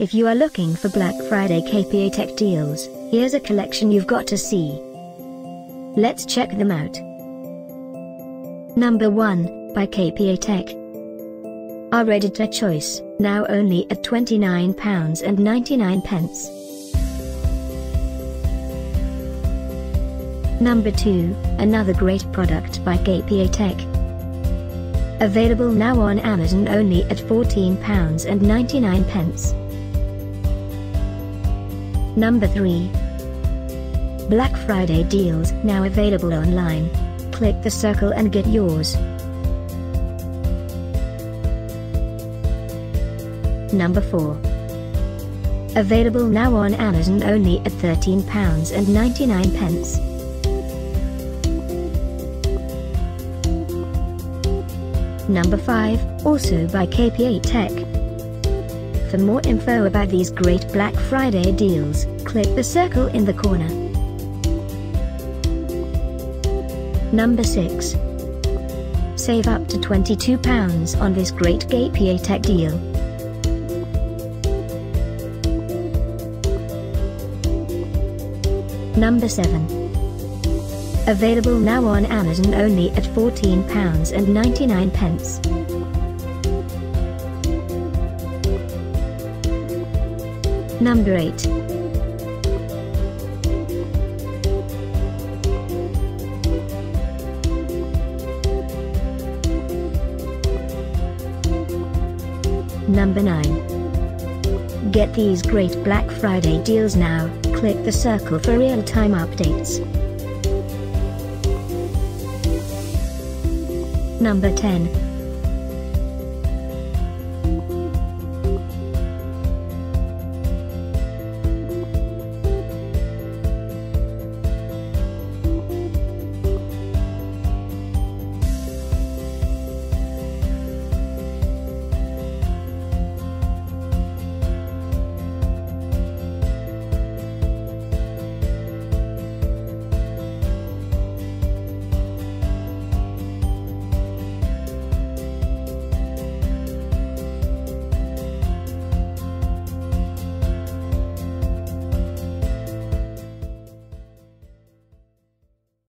If you are looking for Black Friday KPA-tech deals, here's a collection you've got to see. Let's check them out. Number 1, by KPA-tech. Our editor choice, now only at £29.99. Number 2, another great product by KPA-tech. Available now on Amazon only at £14.99. Number 3. Black Friday deals now available online. Click the circle and get yours. Number 4. Available now on Amazon only at £13.99. Number 5, also by KPA-tech. For more info about these great Black Friday deals, click the circle in the corner. Number 6. Save up to £22 on this great KPA-tech deal. Number 7. Available now on Amazon only at £14.99. Number 8. Number 9. Get these great Black Friday deals now. Click the circle for real-time updates. Number 10.